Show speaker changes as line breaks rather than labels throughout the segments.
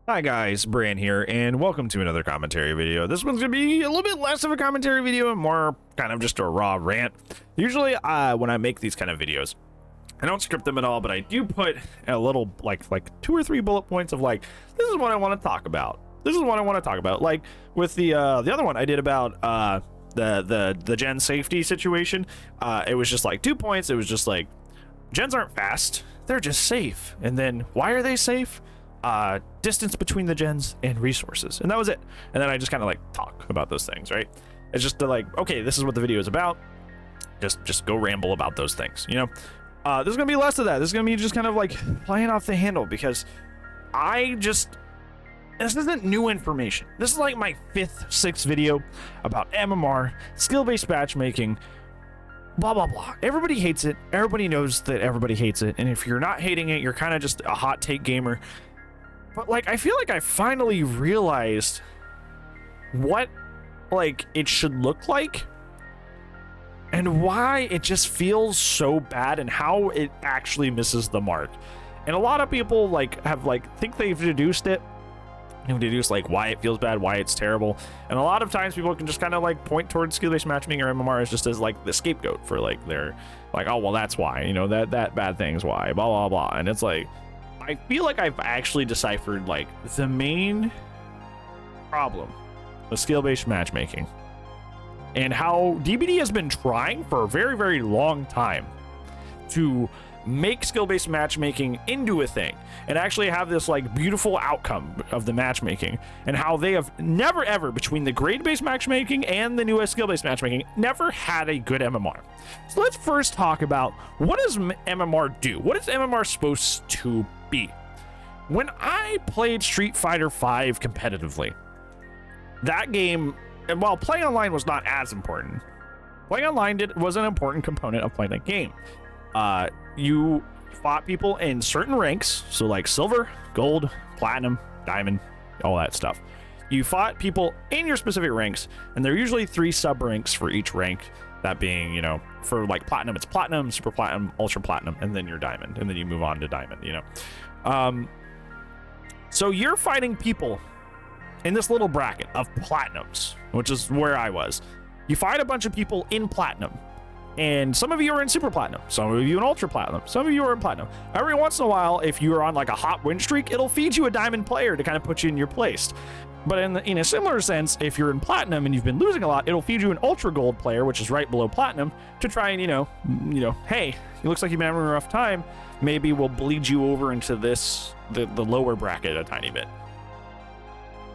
Hi guys, Bran here, and welcome to another commentary video. This one's gonna be a little bit less of a commentary video and more kind of just a raw rant. Usually, when I make these kind of videos, I don't script them at all, but I do put a little, like 2 or 3 bullet points of like, this is what I want to talk about. This is what I want to talk about. Like with the other one I did about the gen safety situation, it was just like 2 points. It was just like, gens aren't fast, they're just safe. And then why are they safe? Distance between the gens and resources, and that was it. And then I just kind of like talk about those things, right? It's just to like, okay, this is what the video is about. Just go ramble about those things, you know. There's gonna be less of that. This is gonna be just kind of like playing off the handle, because this isn't new information. This is like my 5th, 6th video about MMR, skill-based matchmaking, blah blah blah. Everybody hates it. Everybody knows that everybody hates it, and if you're not hating it, you're kind of just a hot take gamer. But like, I feel like I finally realized what like it should look like and why it just feels so bad and how it actually misses the mark. And a lot of people like have like think they've deduced it. They've deduced like why it feels bad, why it's terrible. And a lot of times people can just kind of like point towards skill-based matchmaking or MMR as just as like the scapegoat for like their like, oh well, that's why, you know, that bad thing's why, blah blah blah. And it's like, I feel like I've actually deciphered like the main problem of skill-based matchmaking and how DBD has been trying for a very, very long time to make skill-based matchmaking into a thing and actually have this like beautiful outcome of the matchmaking, and how they have never ever, between the grade-based matchmaking and the newest skill-based matchmaking, never had a good MMR. So let's first talk about, what does MMR do? What is MMR supposed to be? When I played Street Fighter V competitively, that game, and while playing online was not as important, playing online was an important component of playing that game. You fought people in certain ranks, so like silver, gold, platinum, diamond, all that stuff. You fought people in your specific ranks, and there are usually 3 sub ranks for each rank. That being, you know, for like platinum, it's platinum, super platinum, ultra platinum, and then you're diamond, and then you move on to diamond, you know. So you're fighting people in this little bracket of platinums, which is where I was. You fight a bunch of people in platinum, and some of you are in super platinum, some of you in ultra platinum, some of you are in platinum. Every once in a while, if you're on like a hot win streak, it'll feed you a diamond player to kind of put you in your place. But in a similar sense, if you're in platinum and you've been losing a lot, it'll feed you an ultra gold player, which is right below platinum, to try and, you know, hey, it looks like you've been having a rough time. Maybe we'll bleed you over into the lower bracket a tiny bit.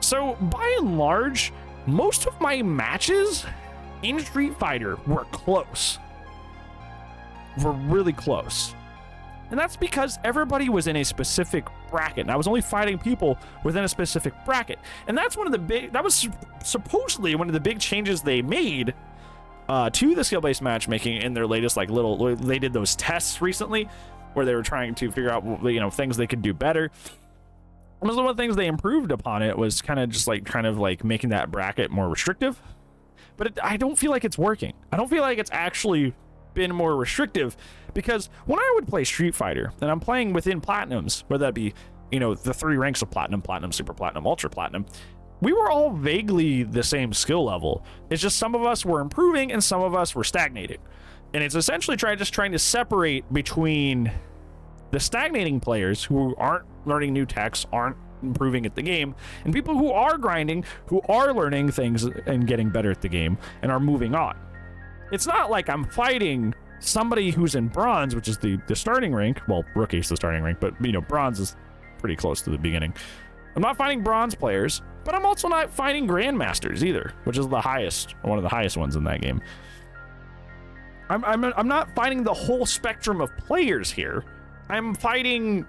So by and large, most of my matches in Street Fighter were close. Were really close. And that's because everybody was in a specific bracket, and I was only fighting people within a specific bracket. And that's that was supposedly one of the big changes they made to the skill-based matchmaking in their latest they did those tests recently where they were trying to figure out, you know, things they could do better. And one of the things they improved upon it was kind of just like making that bracket more restrictive. But I don't feel like it's working. I don't feel like it's actually been more restrictive, because when I would play Street Fighter and I'm playing within platinums, whether that be, you know, the 3 ranks of platinum, super platinum, ultra platinum, we were all vaguely the same skill level. It's just some of us were improving and some of us were stagnating. And it's essentially trying to separate between the stagnating players who aren't learning new techs, aren't improving at the game, and people who are grinding, who are learning things and getting better at the game and are moving on. It's not like I'm fighting somebody who's in bronze, which is the starting rank. Well, rookie's the starting rank, but, you know, bronze is pretty close to the beginning. I'm not fighting bronze players, but I'm also not fighting grandmasters either, which is the highest, one of the highest ones in that game. I'm not fighting the whole spectrum of players here. I'm fighting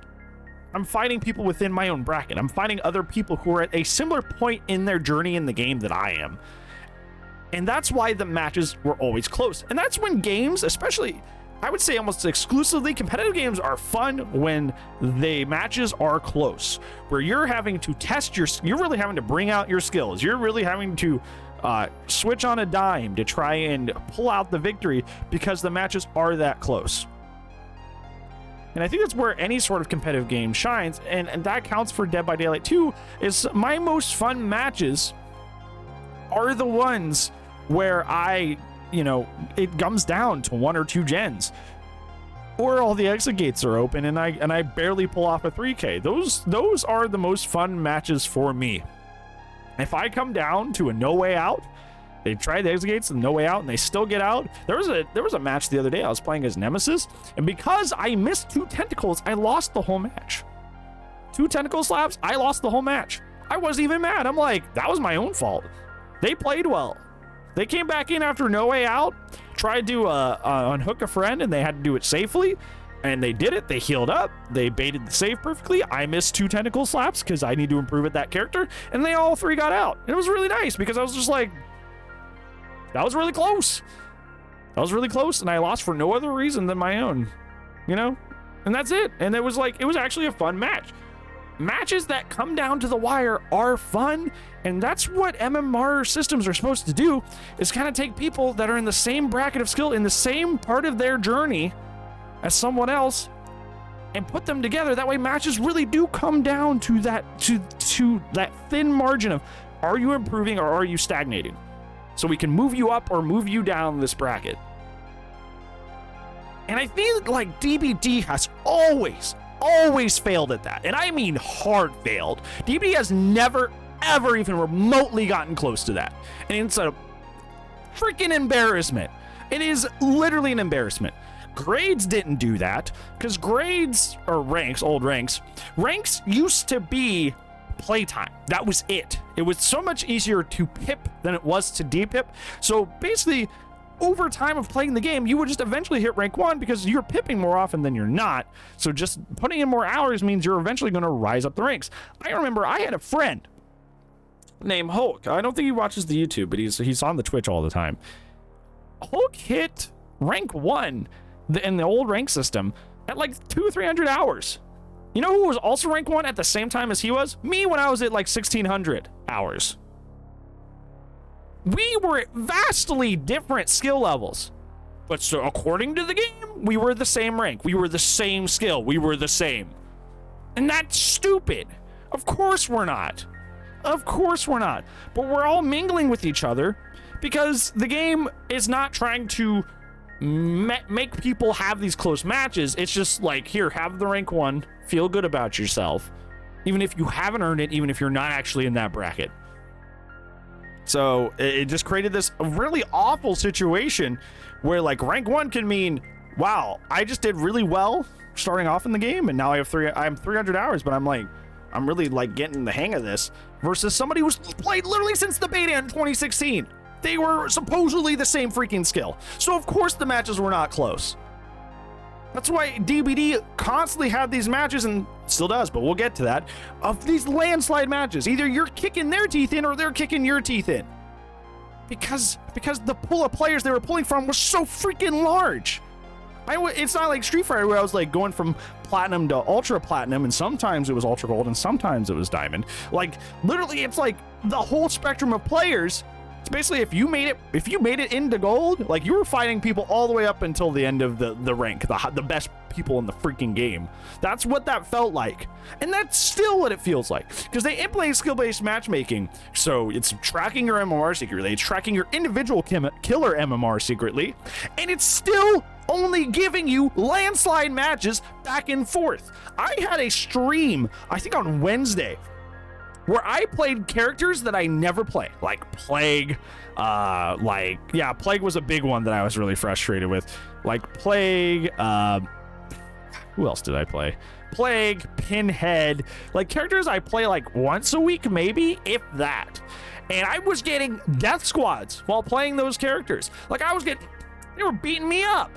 people within my own bracket. I'm fighting other people who are at a similar point in their journey in the game that I am. And that's why the matches were always close. And that's when games, especially, I would say almost exclusively, competitive games are fun when the matches are close, where you're having to test you're really having to bring out your skills. You're really having to switch on a dime to try and pull out the victory, because the matches are that close. And I think that's where any sort of competitive game shines, and that counts for Dead by Daylight 2, is my most fun matches are the ones where it comes down to 1 or 2 gens, or all the exit gates are open and I barely pull off a 3K. Those are the most fun matches for me. If I come down to a no way out, they tried the exit gates and no way out, and they still get out. There was a match the other day I was playing as Nemesis, and because I missed 2 tentacles, I lost the whole match. 2 tentacle slaps, I lost the whole match. I wasn't even mad. I'm like, that was my own fault. They played well. They came back in after no way out, tried to unhook a friend, and they had to do it safely. And they did it. They healed up. They baited the save perfectly. I missed 2 tentacle slaps because I need to improve at that character. And they all 3 got out. And it was really nice because I was just like, that was really close. That was really close. And I lost for no other reason than my own, And that's it. And it was actually a fun match. Matches that come down to the wire are fun. And that's what MMR systems are supposed to do, is kind of take people that are in the same bracket of skill, in the same part of their journey as someone else, and put them together. That way matches really do come down to that to that thin margin of, are you improving or are you stagnating? So we can move you up or move you down this bracket. And I feel like DBD has always failed at that. And I mean hard failed. DBD has never, ever even remotely gotten close to that. And it's a freaking embarrassment. It is literally an embarrassment. Grades didn't do that, because grades, or ranks, old ranks used to be playtime. That was it. It was so much easier to pip than it was to depip. So basically, over time of playing the game, you would just eventually hit rank 1 because you're pipping more often than you're not. So just putting in more hours means you're eventually going to rise up the ranks. I remember I had a friend named Hulk. I don't think he watches the YouTube, but he's on the Twitch all the time. Hulk hit rank 1 in the old rank system at like 200-300 hours. You know who was also rank 1 at the same time as he was? Me, when I was at like 1600 hours. We were at vastly different skill levels. But so according to the game, we were the same rank. We were the same skill. We were the same. And that's stupid. Of course we're not. Of course we're not. But we're all mingling with each other because the game is not trying to make people have these close matches. It's just like, here, have the rank 1, feel good about yourself, even if you haven't earned it, even if you're not actually in that bracket. So it just created this really awful situation where like rank 1 can mean, wow, I just did really well starting off in the game, and now I'm 300 hours, but I'm really like getting the hang of this, versus somebody who's played literally since the beta in 2016. They were supposedly the same freaking skill. So of course the matches were not close. That's why DBD constantly had these matches, and still does, but we'll get to that, of these landslide matches. Either you're kicking their teeth in or they're kicking your teeth in. Because the pool of players they were pulling from was so freaking large. It's not like Street Fighter where I was like going from platinum to ultra platinum, and sometimes it was ultra gold and sometimes it was diamond. Like literally it's like the whole spectrum of players. It's basically if you made it into gold, like you were fighting people all the way up until the end of the rank, the best people in the freaking game. That's what that felt like. And that's still what it feels like, because they implement skill-based matchmaking. So it's tracking your MMR secretly, it's tracking your individual killer MMR secretly, and it's still only giving you landslide matches back and forth. I had a stream, I think on Wednesday, where I played characters that I never play, like Plague. Plague was a big one that I was really frustrated with. Like Plague, who else did I play? Plague, Pinhead, like characters I play like once a week, maybe, if that. And I was getting death squads while playing those characters. Like they were beating me up.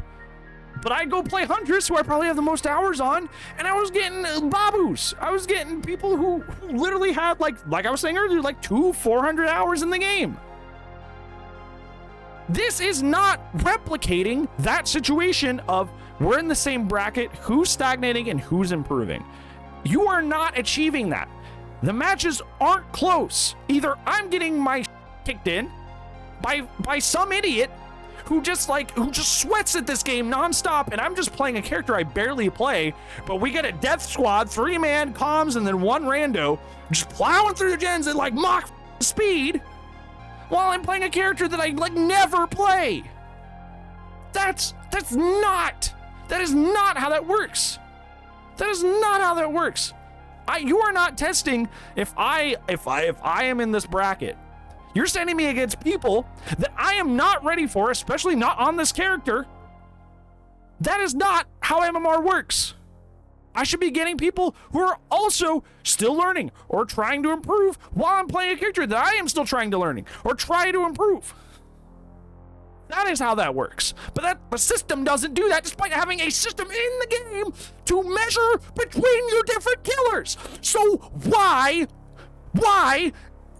But I'd go play Huntress, who I probably have the most hours on, and I was getting babus. I was getting people who literally had, like I was saying earlier, like 400 hours in the game. This is not replicating that situation of we're in the same bracket, who's stagnating and who's improving. You are not achieving that. The matches aren't close. Either I'm getting my kicked in by some idiot who just sweats at this game nonstop, and I'm just playing a character I barely play, but we get a death squad, 3-man comms, and then 1 rando just plowing through the gens at like Mach speed while I'm playing a character that I like never play. That is not how that works. That is not how that works. You are not testing if I am in this bracket. You're sending me against people that I am not ready for, especially not on this character. That is not how MMR works. I should be getting people who are also still learning or trying to improve while I'm playing a character that I am still trying to learning or try to improve. That is how that works. But the system doesn't do that, despite having a system in the game to measure between your different killers. So why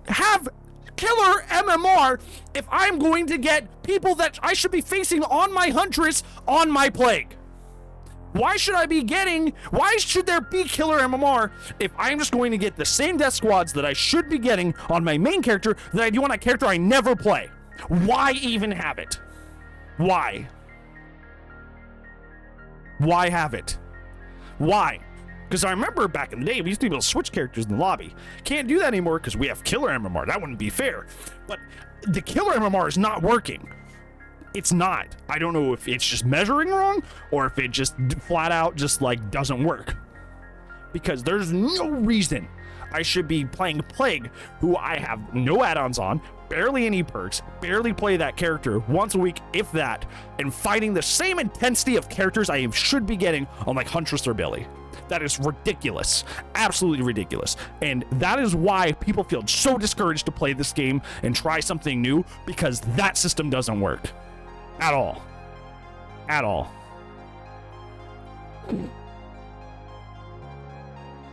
have killer MMR if I'm going to get people that I should be facing on my Huntress on my Plague? Why should there be killer MMR if I'm just going to get the same death squads that I should be getting on my main character that I do on a character I never play? Why even have it? Why? Why have it? Why? Because I remember back in the day, we used to be able to switch characters in the lobby. Can't do that anymore because we have killer MMR. That wouldn't be fair. But the killer MMR is not working. It's not. I don't know if it's just measuring wrong or if it just flat out just like doesn't work. Because there's no reason I should be playing Plague, who I have no add-ons on, barely any perks, barely play that character once a week, if that, and fighting the same intensity of characters I should be getting on like Huntress or Billy. That is ridiculous. Absolutely ridiculous. And that is why people feel so discouraged to play this game and try something new, because that system doesn't work. At all. At all.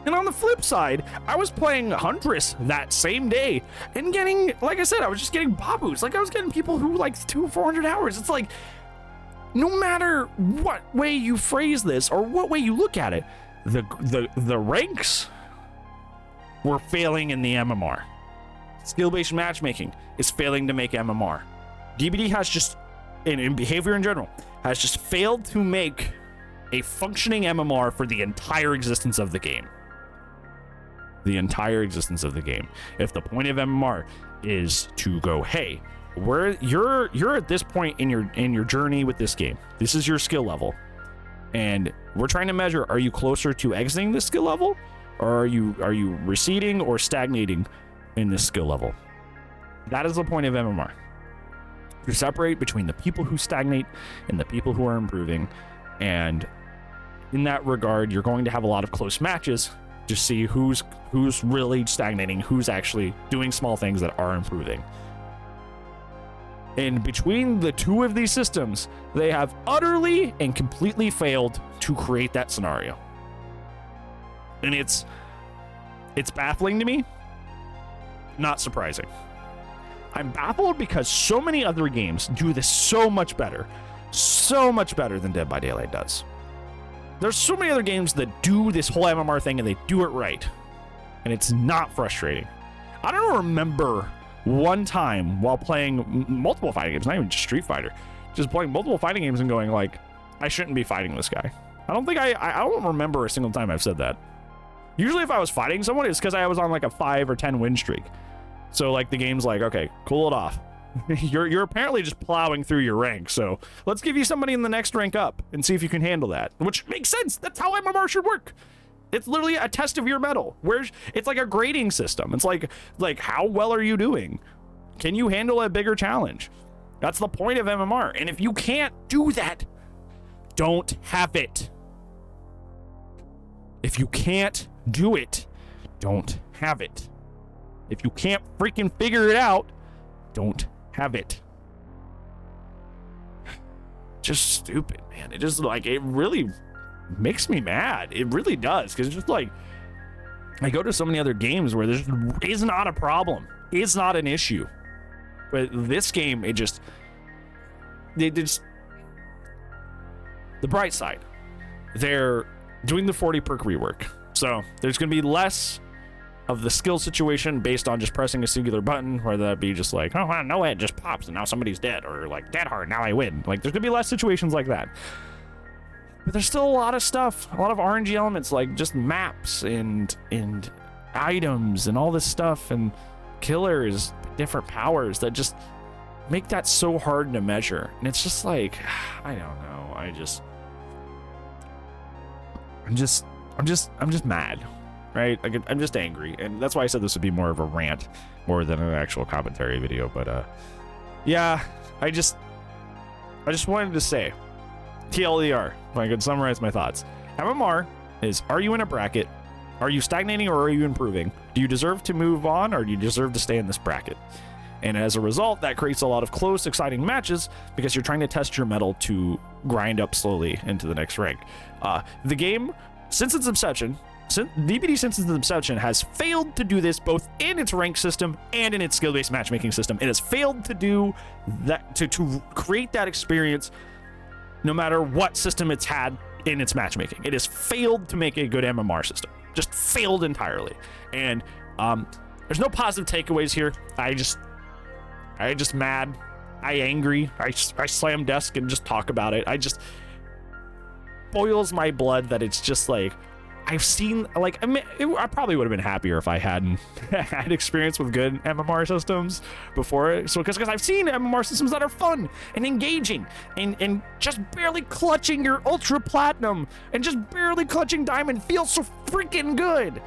And on the flip side, I was playing Huntress that same day and getting, like I said, I was just getting babus. Like I was getting people who like 400 hours. It's like, no matter what way you phrase this or what way you look at it, the ranks were failing in the MMR. Skill-based matchmaking is failing to make MMR. DBD has just, in behavior in general, has just failed to make a functioning MMR for the entire existence of the game. The entire existence of the game. If the point of MMR is to go, hey, you're at this point in your journey with this game. This is your skill level, and we're trying to measure: are you closer to exiting this skill level, or are you receding or stagnating in this skill level? That is the point of MMR. To separate between the people who stagnate and the people who are improving, and in that regard, you're going to have a lot of close matches to see who's really stagnating, who's actually doing small things that are improving. And between the two of these systems, they have utterly and completely failed to create that scenario. And it's baffling to me, not surprising. I'm baffled because so many other games do this so much better than Dead by Daylight does. There's so many other games that do this whole MMR thing and they do it right. And it's not frustrating. I don't remember one time while playing multiple fighting games, not even just Street Fighter, just playing multiple fighting games and going like, I shouldn't be fighting this guy. I don't remember a single time I've said that. Usually if I was fighting someone, it's because I was on like a 5 or 10 win streak. So like the game's like, okay, cool it off. You're apparently just plowing through your rank, so let's give you somebody in the next rank up and see if you can handle that. Which makes sense. That's how MMR should work. It's literally a test of your mettle. It's like a grading system. It's like how well are you doing? Can you handle a bigger challenge? That's the point of MMR. And if you can't do that, don't have it. If you can't do it, don't have it. If you can't freaking figure it out, don't have it. Just stupid, man. It just like, it really makes me mad. It really does. Because it's just like, I go to so many other games where there is not a problem. It's not an issue. But this game, it just the bright side, they're doing the 40 perk rework. So there's going to be less of the skill situation based on just pressing a singular button, whether that be just like, oh, wow, no head just pops and now somebody's dead, or like dead hard, now I win. Like, there's gonna be less situations like that. But there's still a lot of stuff, a lot of RNG elements, like just maps and items and all this stuff and killers, different powers that just make that so hard to measure. And it's just like, I don't know. I'm just mad, right? Like, I'm just angry, and that's why I said this would be more of a rant more than an actual commentary video. But yeah, I just wanted to say, TLDR, if I could summarize my thoughts. MMR is, are you in a bracket? Are you stagnating or are you improving? Do you deserve to move on or do you deserve to stay in this bracket? And as a result, that creates a lot of close, exciting matches because you're trying to test your mettle to grind up slowly into the next rank. The game, since its inception, DBD since its inception has failed to do this both in its rank system and in its skill-based matchmaking system. It has failed to do that, to create that experience no matter what system it's had in its matchmaking. It has failed to make a good MMR system. Just failed entirely. And there's no positive takeaways here. I just mad. I angry. I slam desk and just talk about it. I just boils my blood that it's just like, I've seen, like, I probably would have been happier if I hadn't had experience with good MMR systems before. So, because I've seen MMR systems that are fun and engaging and just barely clutching your ultra platinum and just barely clutching diamond feels so freaking good.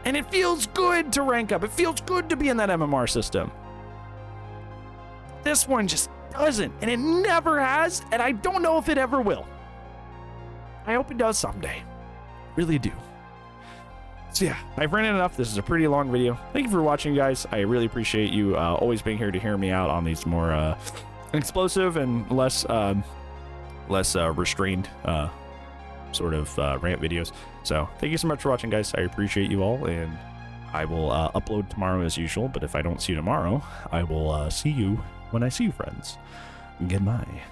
And it feels good to rank up. It feels good to be in that MMR system. This one just doesn't, and it never has, and I don't know if it ever will. I hope it does someday. Really do. So yeah, I've ranted enough. This is a pretty long video. Thank you for watching, guys. I really appreciate you always being here to hear me out on these more explosive and less restrained sort of rant videos. So thank you so much for watching, guys. I appreciate you all, and I will upload tomorrow as usual. But if I don't see you tomorrow, I will see you when I see you, friends. Goodbye.